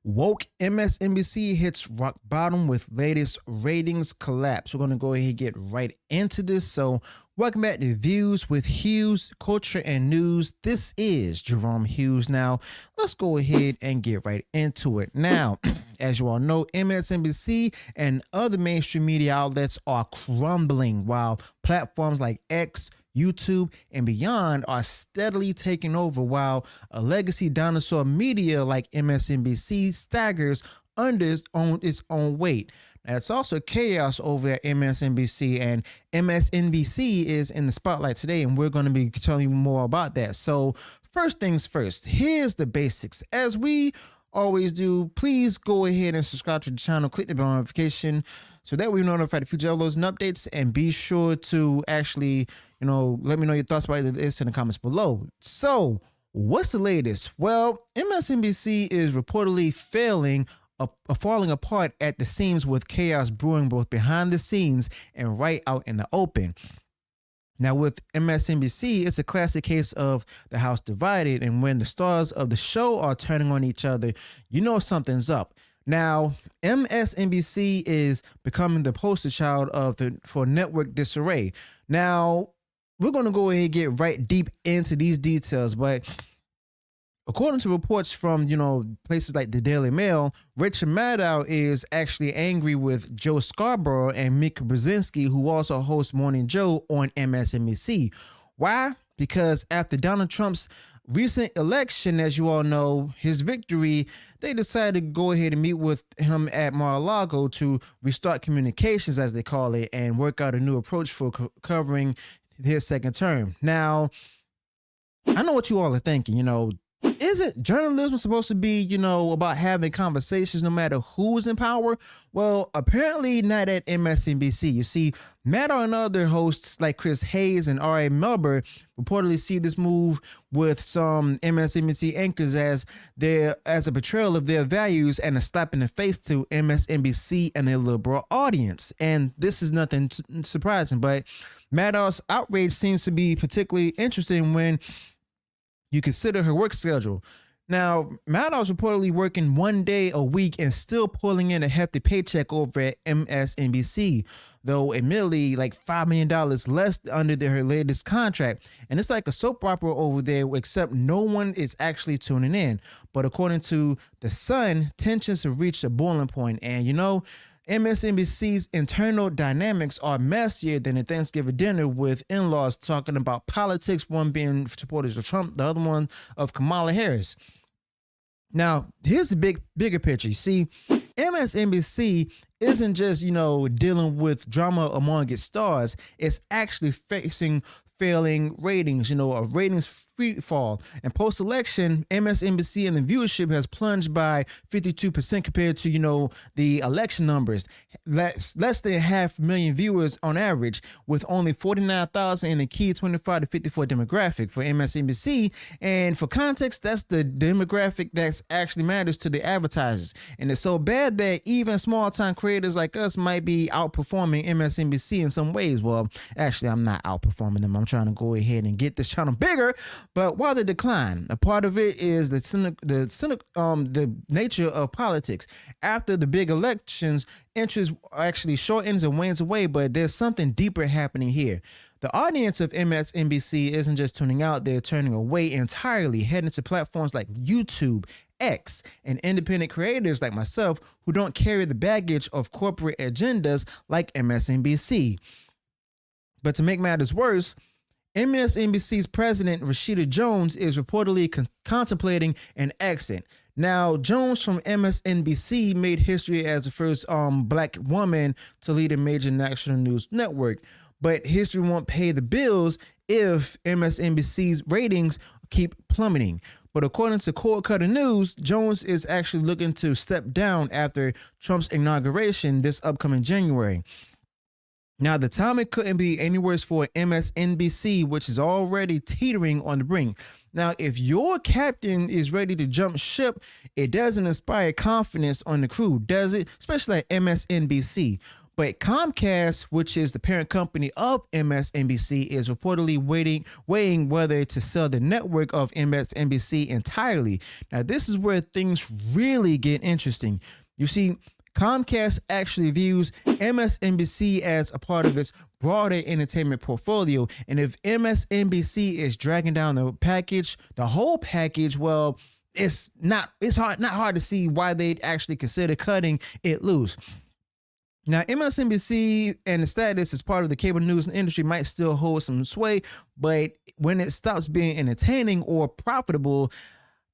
Woke MSNBC hits rock bottom with latest ratings collapse. We're going to go ahead and get right into this. So, welcome back to Views with Hughes, Culture and News. This is Jerome Hughes. Now, let's go ahead and get right into it. Now, as you all know, MSNBC and other mainstream media outlets are crumbling while platforms like X, YouTube, and beyond are steadily taking over, while a legacy dinosaur media like MSNBC staggers under its own weight. Now, it's also chaos over at MSNBC, and MSNBC is in the spotlight today, and we're going to be telling you more about that. So first things first, here's the basics. As we always do, please go ahead and subscribe to the channel, click the bell notification so that we're notified of future uploads and updates, and be sure to actually, let me know your thoughts about this in the comments below. So what's the latest? Well, MSNBC is reportedly falling apart at the seams, with chaos brewing both behind the scenes and right out in the open. Now, with MSNBC, it's a classic case of the house divided, and when the stars of the show are turning on each other, you know something's up. Now, MSNBC is becoming the poster child for network disarray. Now, we're going to go ahead and get right deep into these details, but according to reports from, places like the Daily Mail, Richard Maddow is actually angry with Joe Scarborough and Mika Brzezinski, who also hosts Morning Joe on MSNBC. Why? Because after Donald Trump's recent election, as you all know, his victory, they decided to go ahead and meet with him at Mar-a-Lago to restart communications, as they call it, and work out a new approach for covering his second term. Now, I know what you all are thinking, isn't journalism supposed to be, about having conversations no matter who is in power? Well, apparently not at MSNBC. You see, Maddow and other hosts like Chris Hayes and R.A. Melber reportedly see this move with some MSNBC anchors as a betrayal of their values and a slap in the face to MSNBC and their liberal audience. And this is nothing surprising, but Maddow's outrage seems to be particularly interesting when you consider her work schedule. Now, Maddow's reportedly working 1 day a week and still pulling in a hefty paycheck over at MSNBC, though admittedly like $5 million less under her latest contract. And it's like a soap opera over there, except no one is actually tuning in. But according to The Sun, tensions have reached a boiling point, and MSNBC's internal dynamics are messier than a Thanksgiving dinner, with in-laws talking about politics, one being supporters of Trump, the other one of Kamala Harris. Now, here's the bigger picture. You see, MSNBC isn't just, dealing with drama among its stars. It's actually facing failing ratings, a ratings free fall. And post-election, MSNBC and the viewership has plunged by 52% compared to, the election numbers. Less than 500,000 viewers on average, with only 49,000 in the key 25 to 54 demographic for MSNBC. And for context, that's the demographic that actually matters to the advertisers. And it's so bad that even small-time creators like us might be outperforming MSNBC in some ways. Well, actually, I'm not outperforming them. I'm trying to go ahead and get this channel bigger. But why the decline? A part of it is the nature of politics. After the big elections, interest actually shortens and wanes away, but there's something deeper happening here. The audience of MSNBC isn't just tuning out, they're turning away entirely, heading to platforms like YouTube, X, and independent creators like myself who don't carry the baggage of corporate agendas like MSNBC. But to make matters worse, MSNBC's president, Rashida Jones, is reportedly contemplating an exit. Now, Jones from MSNBC made history as the first black woman to lead a major national news network. But history won't pay the bills if MSNBC's ratings keep plummeting. But according to Cold Cutter News, Jones is actually looking to step down after Trump's inauguration this upcoming January. Now, the timing couldn't be any worse for MSNBC, which is already teetering on the brink. Now, if your captain is ready to jump ship, it doesn't inspire confidence on the crew, does it? Especially at MSNBC. But Comcast, which is the parent company of MSNBC, is reportedly weighing whether to sell the network of MSNBC entirely. Now, this is where things really get interesting. You see, Comcast actually views MSNBC as a part of its broader entertainment portfolio. And if MSNBC is dragging down the whole package, well, it's not hard to see why they'd actually consider cutting it loose. Now, MSNBC and the status as part of the cable news industry might still hold some sway, but when it stops being entertaining or profitable,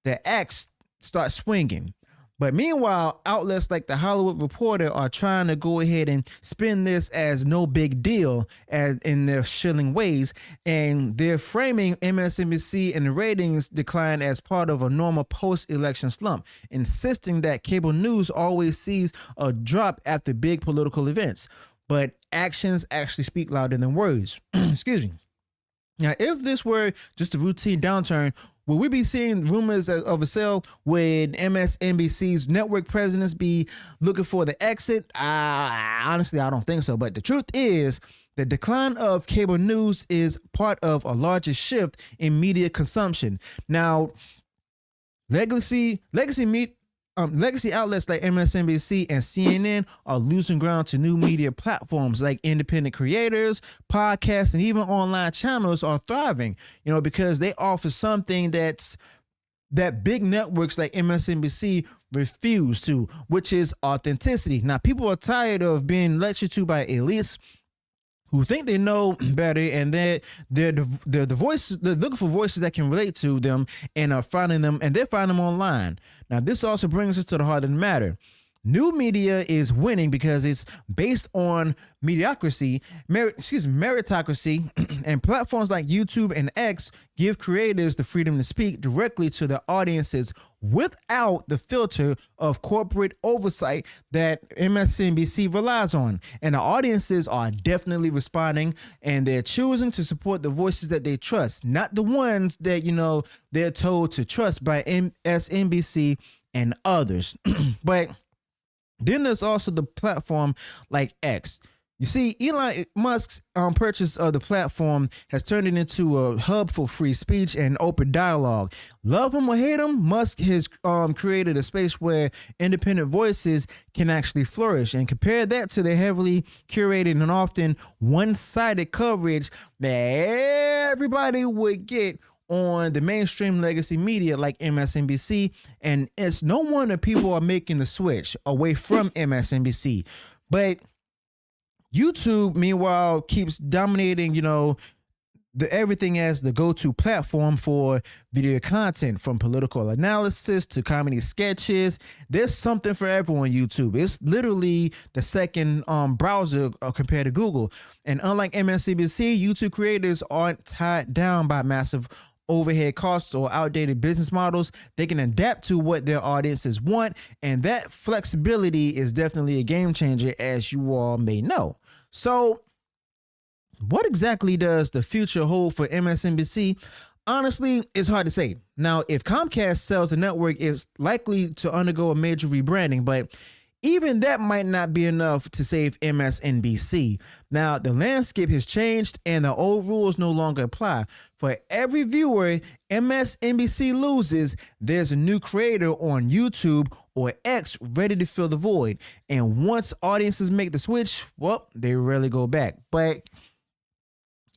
the axe starts swinging. But meanwhile, outlets like The Hollywood Reporter are trying to go ahead and spin this as no big deal in their shilling ways, and they're framing MSNBC and the ratings decline as part of a normal post-election slump, insisting that cable news always sees a drop after big political events. But actions actually speak louder than words. Excuse me. Now, if this were just a routine downturn, will we be seeing rumors of a sale? Would MSNBC's network presidents be looking for the exit? Honestly, I don't think so. But the truth is, the decline of cable news is part of a larger shift in media consumption. Now, legacy outlets like MSNBC and CNN are losing ground to new media platforms like independent creators, podcasts, and even online channels are thriving, because they offer something that big networks like MSNBC refuse to, which is authenticity. Now, people are tired of being lectured to by elites who think they know better, and they're looking for voices that can relate to them and are finding them, and they're finding them online. Now, this also brings us to the heart of the matter. New media is winning because it's based on meritocracy, and platforms like YouTube and X give creators the freedom to speak directly to their audiences without the filter of corporate oversight that MSNBC relies on. And the audiences are definitely responding, and they're choosing to support the voices that they trust, not the ones that, they're told to trust by MSNBC and others. But then there's also the platform like X. You see, Elon Musk's purchase of the platform has turned it into a hub for free speech and open dialogue. Love him or hate him, Musk has created a space where independent voices can actually flourish. And compare that to the heavily curated and often one-sided coverage that everybody would get on the mainstream legacy media like MSNBC, and it's no wonder people are making the switch away from MSNBC. But YouTube, meanwhile, keeps dominating, everything as the go-to platform for video content, from political analysis to comedy sketches. There's something for everyone on YouTube. It's literally the second browser compared to Google. And unlike MSNBC, YouTube creators aren't tied down by massive overhead costs or outdated business models. They can adapt to what their audiences want, and that flexibility is definitely a game changer, as you all may know. So, what exactly does the future hold for MSNBC? Honestly, it's hard to say. Now, if Comcast sells the network, it's likely to undergo a major rebranding, but even that might not be enough to save MSNBC. Now, the landscape has changed and the old rules no longer apply. For every viewer MSNBC loses, there's a new creator on YouTube or X ready to fill the void. And once audiences make the switch, well, they rarely go back. But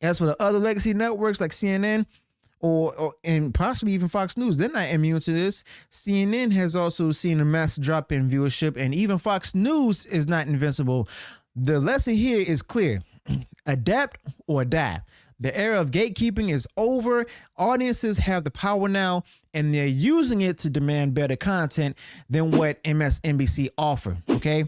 as for the other legacy networks like CNN, and possibly even Fox News, they're not immune to this. CNN has also seen a massive drop in viewership, and even Fox News is not invincible. The lesson here is clear: adapt or die. The era of gatekeeping is over. Audiences have the power now, and they're using it to demand better content than what MSNBC offer. Okay,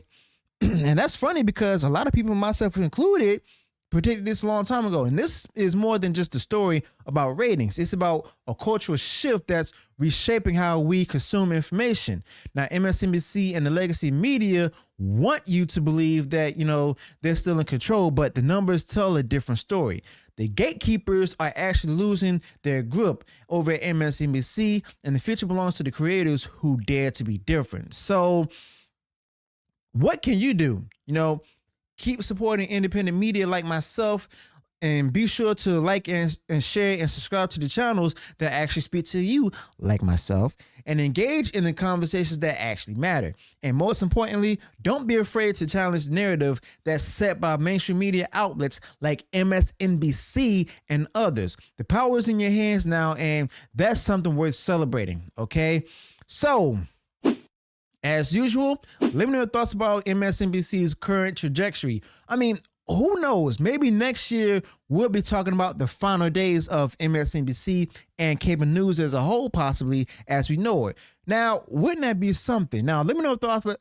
and that's funny because a lot of people, myself included, predicted this a long time ago. And this is more than just a story about ratings. It's about a cultural shift that's reshaping how we consume information. Now, MSNBC and the legacy media want you to believe that, they're still in control, but the numbers tell a different story. The gatekeepers are actually losing their grip over at MSNBC, and the future belongs to the creators who dare to be different. So what can you do? Keep supporting independent media like myself, and be sure to like and share and subscribe to the channels that actually speak to you like myself, and engage in the conversations that actually matter. And most importantly, don't be afraid to challenge the narrative that's set by mainstream media outlets like MSNBC and others. The power is in your hands now, and that's something worth celebrating, okay? So, as usual, let me know your thoughts about MSNBC's current trajectory. I mean, who knows? Maybe next year we'll be talking about the final days of MSNBC and cable news as a whole, possibly as we know it. Now, wouldn't that be something? Now, let me know your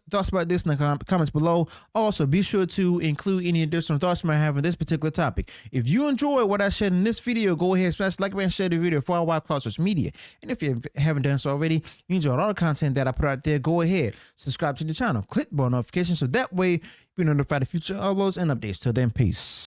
thoughts about this in the comments below. Also, be sure to include any additional thoughts you might have on this particular topic. If you enjoy what I shared in this video, go ahead, smash the like button, share the video far and wide across social media. And if you haven't done so already, you enjoyed all the content that I put out there, go ahead, subscribe to the channel, click the bell notification so that way you're notified of future uploads and updates. Till then, peace.